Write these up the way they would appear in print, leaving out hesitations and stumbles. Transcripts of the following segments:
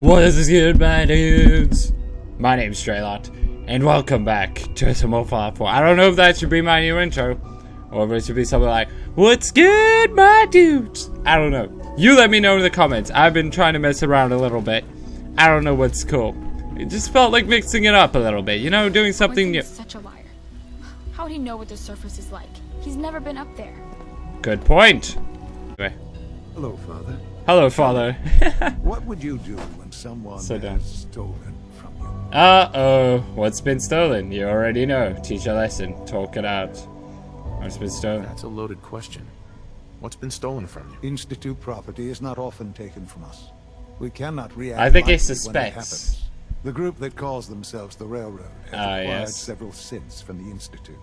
What is good, my dudes? My name's Straylot, and welcome back to some more Fallout 4. I don't know if that should be my new intro, or if it should be something like, what's good, my dudes? I don't know. You let me know in the comments. I've been trying to mess around a little bit. I don't know what's cool. It just felt like mixing it up a little bit, you know, doing something new. Such a liar. How would he know what the surface is like? He's never been up there. Good point. Anyway. Hello, Father. Hello, Father. What would you do when someone has stolen from you? Uh-oh. What's been stolen? You already know. Teach a lesson. Talk it out. What's been stolen? That's a loaded question. What's been stolen from you? Institute property is not often taken from us. We cannot react. I think he lightly when it suspects. happens. The group that calls themselves the Railroad has acquired yes. several synths from the Institute.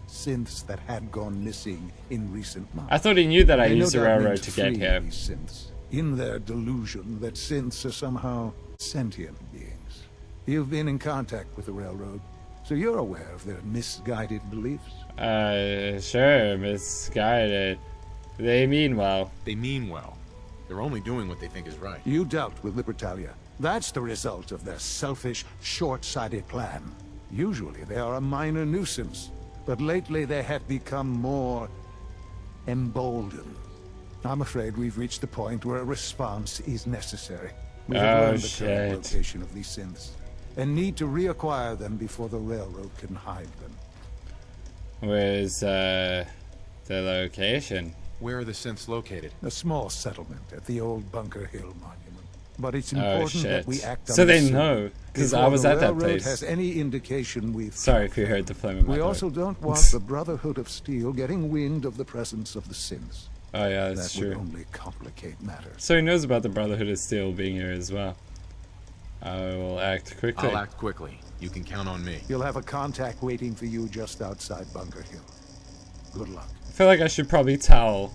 Synths that had gone missing in recent months. I thought he knew that I They no used the doubt railroad meant to get free here. these synths, in their delusion that synths are somehow sentient beings. You've been in contact with the Railroad, so you're aware of their misguided beliefs. Sure, misguided. They mean well. They mean well. They're only doing what they think is right. You dealt with Libertalia. That's the result of their selfish, short-sighted plan. Usually they are a minor nuisance, but lately they have become more emboldened. I'm afraid we've reached the point where a response is necessary. We have learned the current location of these synths, and need to reacquire them before the Railroad can hide them. Where's, the location? Where are the synths located? A small settlement at the old Bunker Hill Monument. But it's important that we act on So they this know, because before I was the at that Railroad place. has any indication we've Sorry if you heard the flame in my We throat. also don't want the Brotherhood of Steel getting wind of the presence of the synths. Oh yeah, that's That true. would only complicate matters. So he knows about the Brotherhood of Steel being here as well. I will act quickly. I'll act quickly. You can count on me. You'll have a contact waiting for you just outside Bunker Hill. Good luck. I feel like I should probably tell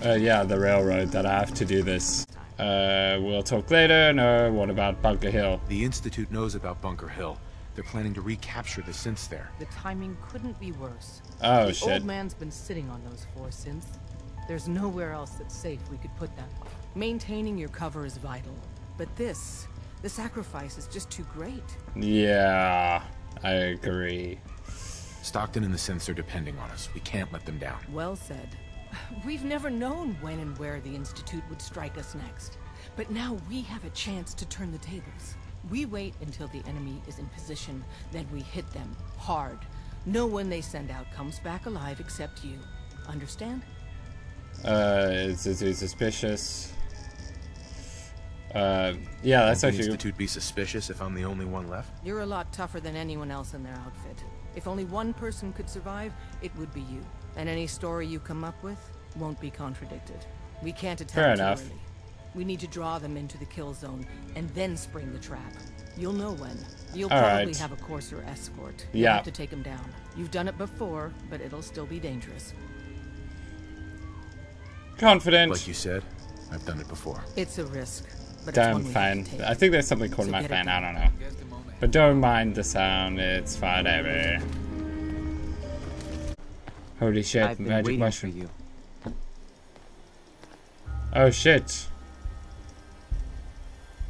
yeah, the Railroad that I have to do this. We'll talk later. No, what about Bunker Hill? The Institute knows about Bunker Hill. They're planning to recapture the synths there. The timing couldn't be worse. Oh, the shit. old man's been sitting on those 4 synths. There's nowhere else that's safe we could put them. Maintaining your cover is vital. But the sacrifice is just too great. Yeah, I agree. Stockton and the synths are depending on us. We can't let them down. Well said. We've never known when and where the Institute would strike us next. But now we have a chance to turn the tables. We wait until the enemy is in position, then we hit them hard. No one they send out comes back alive except you. Understand? It's suspicious. Yeah, that's Won't actually. the Institute be suspicious if I'm the only one left? You're a lot tougher than anyone else in their outfit. If only one person could survive, it would be you. And any story you come up with won't be contradicted. We can't attack Fair too enough. early. We need to draw them into the kill zone and then spring the trap. You'll know when. You'll All probably right. have a courser escort. You'll Yeah. have to take them down. You've done it before, but it'll still be dangerous. Confident. Like you said, I've done it before. It's a risk, but it's Damn one we have fan. to take. I think there's something called So my get it fan. I done. don't know. But don't mind the sound. It's whatever. Holy shit! I've been Magic waiting mushroom. for you. Oh shit.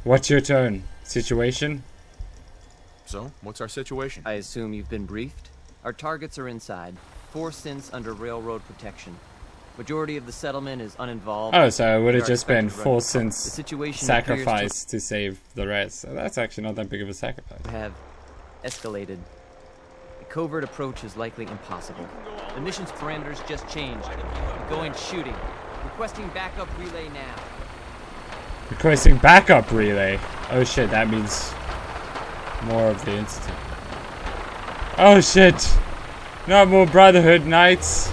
What's your turn? Situation? So, what's our situation? I assume you've been briefed? Our targets are inside. 4 synths under railroad protection. Majority of the settlement is uninvolved. Oh, so it would We have are just been expected to full run- since The situation sacrifice to save the rest. So that's actually not that big of a sacrifice. have escalated. A covert approach is likely impossible. The mission's parameters just changed. Going shooting. Requesting backup relay now. Requesting backup relay. Oh shit, that means more of the Institute. Oh shit! Not more Brotherhood Knights.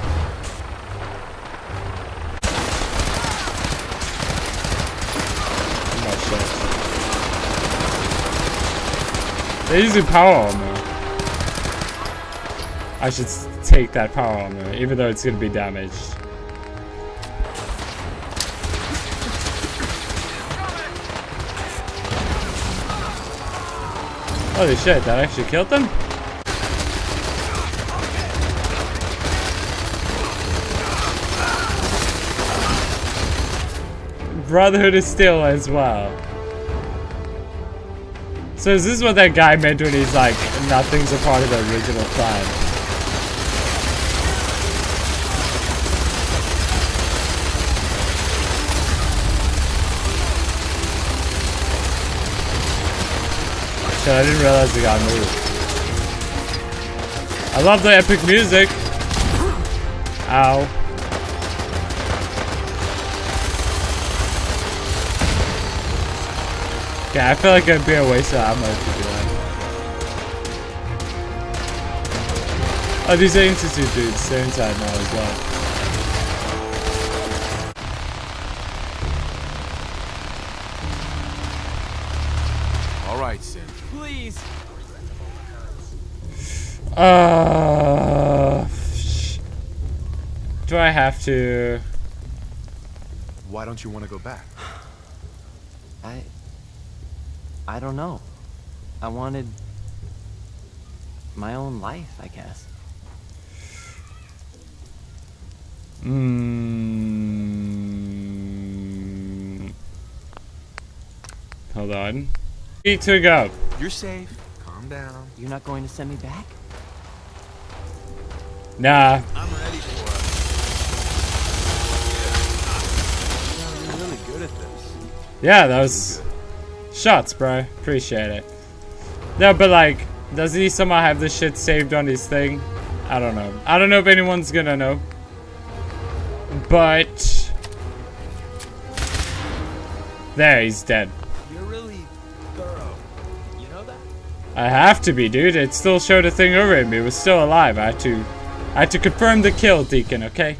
Oh shit. They're using power armor. I should take that power armor, even though it's gonna be damaged. Holy shit, that actually killed them? Brotherhood is still as well. So is this what that guy meant when he's like, nothing's a part of the original plan? Shit, I didn't realize the guy moved. I love the epic music. Ow. Yeah, I feel like it'd be a waste of ammo to do that. Oh, these are Institute dudes. They're inside now as well. All right, Sin. Please. Do I have to? Why don't you want to go back? I don't know. I wanted my own life, I guess. Hold on. 3 to go. You're safe. Calm down. You're not going to send me back? Nah. I'm ready for it. You're really good at this. Yeah, that was shots, bro. Appreciate it. No, but like, doesn't he somehow have this shit saved on his thing? I don't know. I don't know if anyone's gonna know. But there, he's dead. You're really thorough. You know that? I have to be, dude. It still showed a thing over him. He was still alive. I had to confirm the kill, Deacon, okay?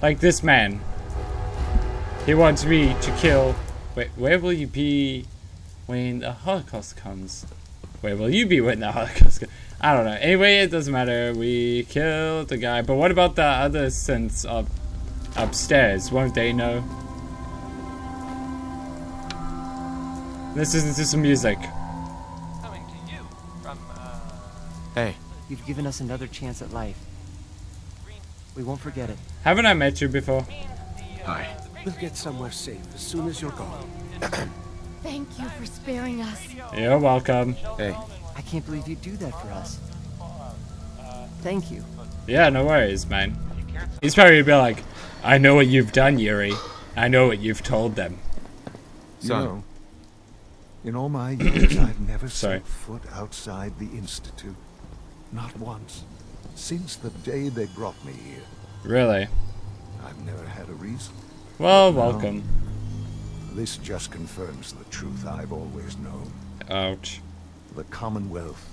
Like this man. He wants me to kill. Wait, where will you be when the Holocaust comes? Where will you be when the Holocaust comes? I don't know. Anyway, it doesn't matter. We killed the guy. But what about the other synths upstairs? Won't they know? Listen to some music. Coming to you from, Hey. You've given us another chance at life. We won't forget it. Haven't I met you before? Hi. We'll get somewhere safe as soon as you're gone. Thank you for sparing us. You're welcome. Hey. I can't believe you do that for us. Thank you. Yeah, no worries, man. He's probably gonna be like, I know what you've done, Yuri. I know what you've told them. You Son. know, in all my years, I've never Sorry. set foot outside the Institute. Not once. Since the day they brought me here. Really? I've never had a reason. Well, No. welcome. This just confirms the truth I've always known. Ouch. The Commonwealth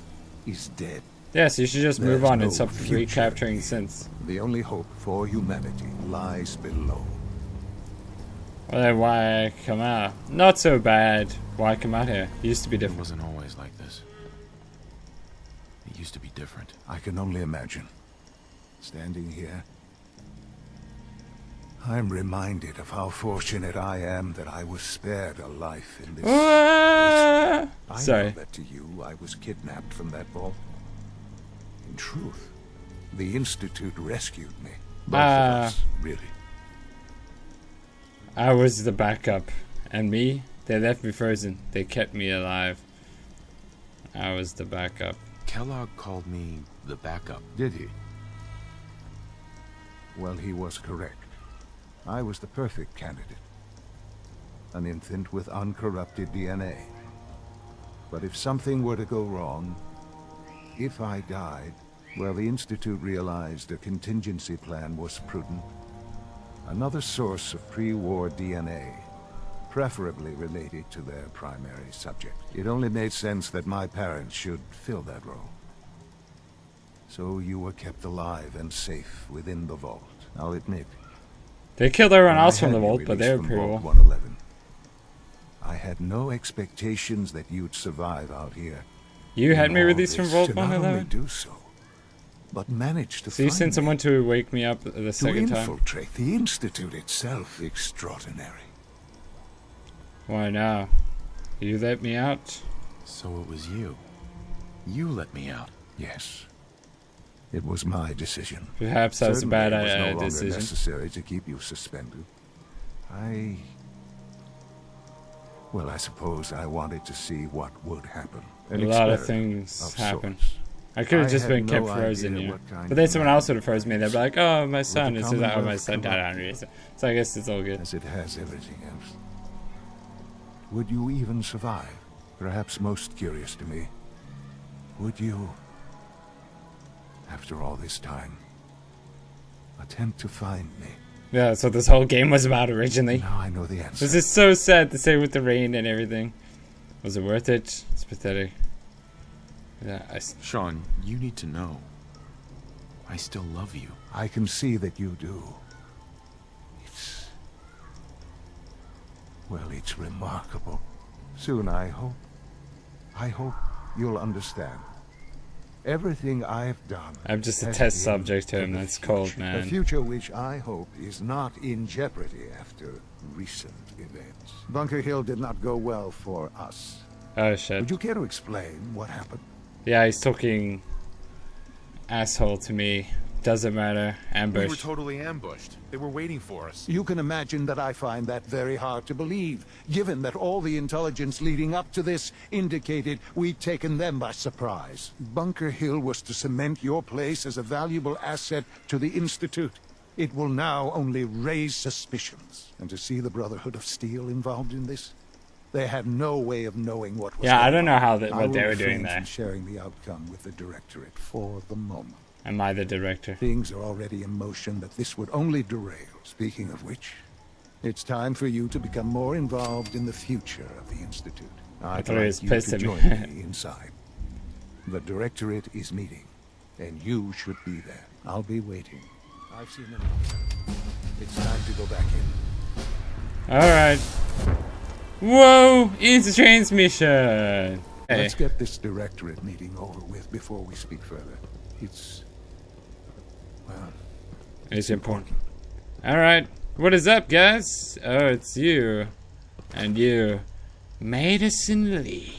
is dead. Yes, you should just move There's on and no stop future. recapturing synths. The only hope for humanity lies below. Well, then why come out? Not so bad. Why come out here? It used to be It different. wasn't always like this. It used to be different. I can only imagine. Standing here, I'm reminded of how fortunate I am that I was spared a life in this. Ah! I Sorry. know that to you, I was kidnapped from that vault. In truth, the Institute rescued me. Both of us, really. I was the backup. And me? They left me frozen. They kept me alive. I was the backup. Kellogg called me the backup. Did he? Well, he was correct. I was the perfect candidate. An infant with uncorrupted DNA. But if something were to go wrong, if I died, well, the Institute realized a contingency plan was prudent. Another source of pre-war DNA, preferably related to their primary subject. It only made sense that my parents should fill that role. So you were kept alive and safe within the vault, I'll admit. They killed everyone When I else from had the you vault, but they were released pretty from cool. Vault 111, I had no expectations that you'd survive out here. You had In me all released from this, Vault to not only 111? do so, but manage to So you find sent me. someone to wake me up the to second time? infiltrate the Institute itself. Extraordinary. Why now? You let me out? So it was you. You let me out. Yes. It was my decision. Perhaps that was a bad Certainly it was no longer decision. necessary to keep you suspended. I Well, I suppose I wanted to see what would happen. A lot of things happen. I could have just been kept frozen here. But then someone else would have frozen me. They'd be like, oh, my son. It's just like, oh, my son died on reason. So I guess it's all good. As it has everything else. Would you even survive? Perhaps most curious to me. Would you, after all this time, attempt to find me? Yeah, that's what this whole game was about originally. Now I know the answer. This is so sad to say with the rain and everything. Was it worth it? It's pathetic. Yeah, Sean, you need to know. I still love you. I can see that you do. Well, it's remarkable. Soon, I hope you'll understand. Everything I've done. I'm just a test subject to him. That's cold, man. A future which I hope is not in jeopardy after recent events. Bunker Hill did not go well for us. Oh, shit. Would you care to explain what happened? Yeah, he's talking asshole to me. Doesn't matter. Ambush. We were totally ambushed. They were waiting for us. You can imagine that I find that very hard to believe, given that all the intelligence leading up to this indicated we'd taken them by surprise. Bunker Hill was to cement your place as a valuable asset to the Institute. It will now only raise suspicions. And to see the Brotherhood of Steel involved in this, they had no way of knowing what was Yeah, I going don't know on. how what they were doing there. Sharing the outcome with the Directorate for the moment. Am I the director? Things are already in motion that this would only derail. Speaking of which, it's time for you to become more involved in the future of the Institute. I thought he was you pissed to at join me. me inside. The Directorate is meeting, and you should be there. I'll be waiting. I've seen enough. It's time to go back in. Alright. Whoa! It's a transmission! Hey. Let's get this Directorate meeting over with before we speak further. It's important. Alright. What is up, guys? Oh, it's you. And you. Madison Lee.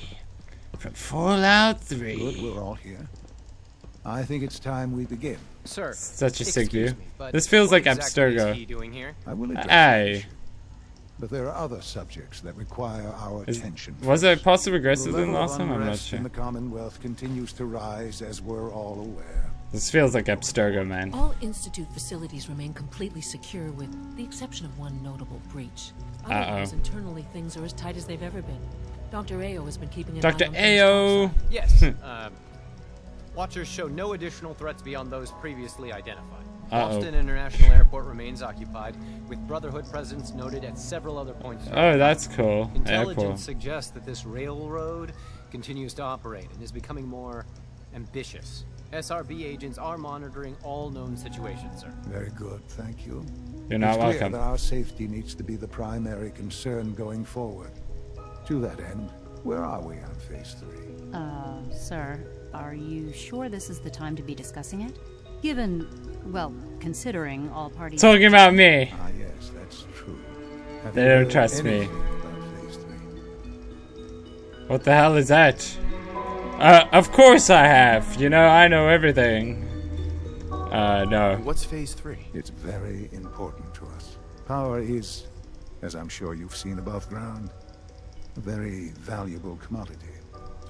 From Fallout 3. Good, we're all here. I think it's time we begin. Sir, Such a sick excuse view. me, but This feels what like exactly is Abstergo. he doing here? I will address Aye. this, but there are other subjects that require our attention. Was I passive The aggressive than level of last time? I'm not unrest sure. in the Commonwealth continues to rise, as we're all aware. This feels like Abstergo, man. All Institute facilities remain completely secure with the exception of one notable breach. Otherwise, internally, things are as tight as they've ever been. Dr. Ao has been keeping an Dr. eye on Ao! things Yes. Watchers show no additional threats beyond those previously identified. Boston International Airport remains occupied, with Brotherhood presence noted at several other points. Oh, that's cool. Intelligence Airport. suggests that this railroad continues to operate and is becoming more ambitious. SRB agents are monitoring all known situations, sir. Very good, thank you. You're not It's clear welcome. that our safety needs to be the primary concern going forward. To that end, where are we on Phase 3? Sir, are you sure this is the time to be discussing it? Given, well, considering all parties... Talking about me. Ah, yes, that's true. Have They you don't heard trust me. anything about Phase 3? What the hell is that? Of course I have. You know, I know everything. No. What's Phase 3? It's very important to us. Power is, as I'm sure you've seen above ground, a very valuable commodity.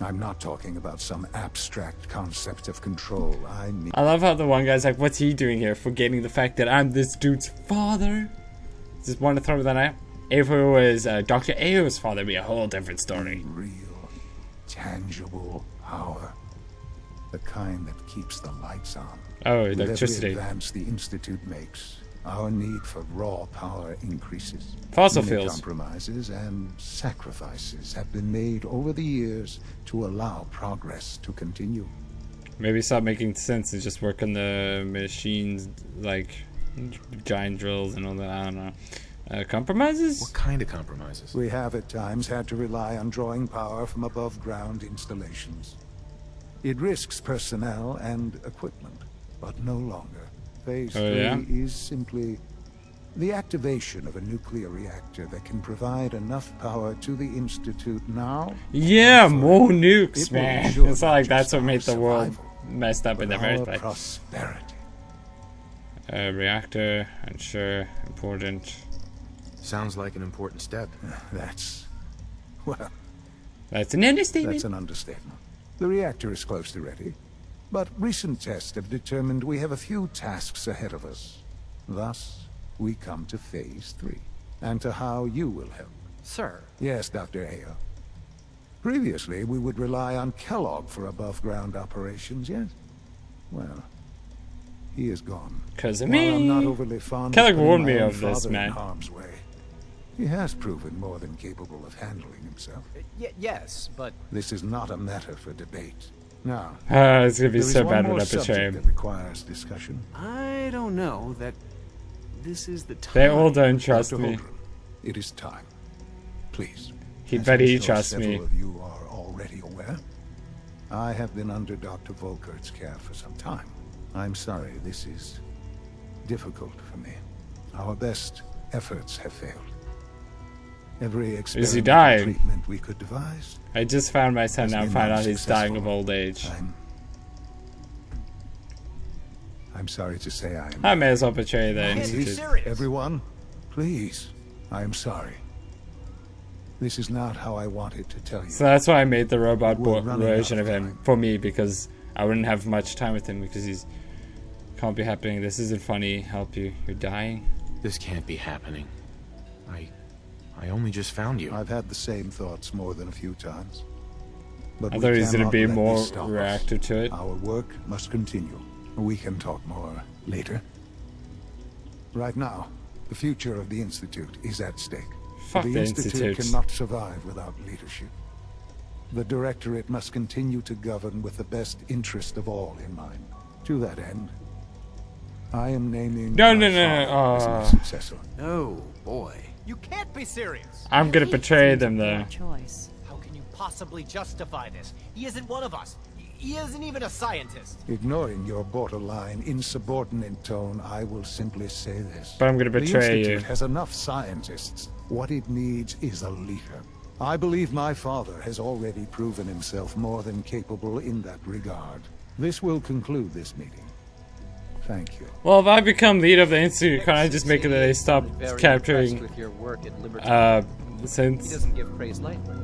I'm not talking about some abstract concept of control. I mean... I love how the one guy's like, what's he doing here? Forgetting the fact that I'm this dude's father? Just want to throw that out. If it was Dr. Ao's father, it'd be a whole different story. Real, tangible power. The kind that keeps the lights on. Oh, With electricity. every advance the Institute makes, our need for raw power increases. Fossil Many fuels. compromises and sacrifices have been made over the years to allow progress to continue. Maybe stop making sense and just work on the machines, like giant drills and all that. I don't know. Compromises? What kind of compromises? We have at times had to rely on drawing power from above-ground installations. It risks personnel and equipment, but no longer. Phase 3 yeah? is simply the activation of a nuclear reactor that can provide enough power to the Institute now. Yeah, and more forever. nukes, It will man. ensure It's not not like that's just what our made the world survival, messed up in but the first our place. prosperity. Reactor, unsure, important. Sounds like an important step. That's Well, That's an understatement. that's an understatement. The reactor is close to ready, but recent tests have determined we have a few tasks ahead of us. Thus, we come to Phase 3, and to how you will help. Sir. Yes, Dr. Ayo. Previously, we would rely on Kellogg for above-ground operations, yes? Well, he is gone. 'Cause of While me. I'm not overly fond Kellogg of putting warned my me own of this, father in man. harm's way. He has proven more than capable of handling himself. Yes, but This is not a matter for debate. Now, It's gonna be there is so one bad more when I betray subject him. that requires discussion. I don't know that this is the time. They all don't trust Dr. me. Holdren, it is time. Please. He As bet I'm he sure trusts several me. of you are already aware, I have been under Dr. Volkert's care for some time. I'm sorry, this is difficult for me. Our best efforts have failed. Every experimental dying? treatment we could devise. I just found my son has now been find out he's dying of unsuccessful. old age. I'm sorry to say I am. I may as well betray the Please, institute. serious. Everyone, please. I am sorry. This is not how I wanted to tell you. So that's why I made the robot We're running version out of of him time. for me, because I wouldn't have much time with him because he's can't be happening. This isn't funny. Help you. You're dying. This can't be happening. I only just found you. I've had the same thoughts more than a few times. But I we thought he was gonna cannot be let more this stop us. reactive to it. Our work must continue. We can talk more later. Right now, the future of the Institute is at stake. Fuck the Institute Institute. cannot survive without leadership. The Directorate must continue to govern with the best interest of all in mind. To that end, I am naming No, my no, no, no. father as my Oh. successor. Oh, boy. you can't be serious. I'm gonna betray them though. Your choice. How can you possibly justify this? He isn't one of us. He isn't even a scientist. Ignoring your borderline insubordinate tone, I will simply say this. But I'm gonna The betray Institute you. has enough scientists. What it needs is a leader. I believe my father has already proven himself more than capable in that regard. This will conclude this meeting. Thank you. Well, if I become leader of the Institute, can't I just make it that they stop Very capturing impressed with your work at Liberty. He since doesn't give praise lightly.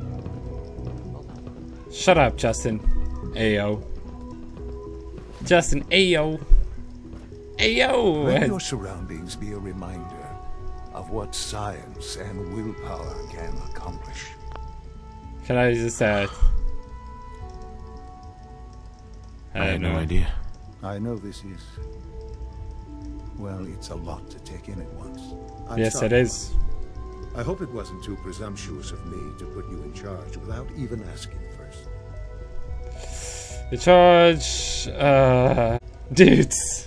shut up, Justin. Ayo. Justin, ayo. Let Ayo. your surroundings be a reminder of what science and willpower can accomplish. Can I just I had no idea. I know this is... well, it's a lot to take in at once. I'm Yes, sorry. it is. I hope it wasn't too presumptuous of me to put you in charge without even asking first. The charge, dudes.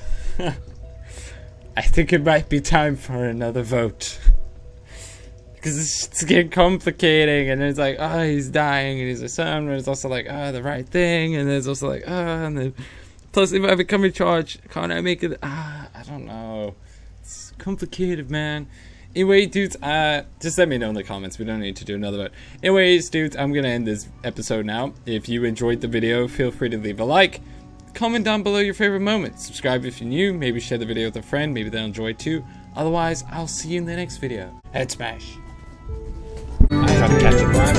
I think it might be time for another vote. Because it's getting complicating, and it's like, oh, he's dying, and he's a son, and it's also like, oh, the right thing, and it's also like, oh, and then, plus if I become in charge, can't I make it, I don't know. It's complicated, man. Anyway, dudes, just let me know in the comments. We don't need to do another vote. Anyways, dudes, I'm gonna end this episode now. If you enjoyed the video, feel free to leave a like. Comment down below your favorite moments. Subscribe if you're new. Maybe share the video with a friend. Maybe they'll enjoy it too. Otherwise, I'll see you in the next video. Head smash. I tried to catch it blind.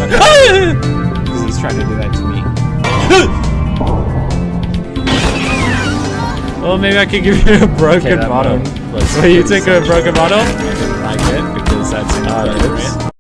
He's trying to do that to me. Well, maybe I could give you a broken bottle. So you take a broken bottle? I didn't like it because that's inappropriate.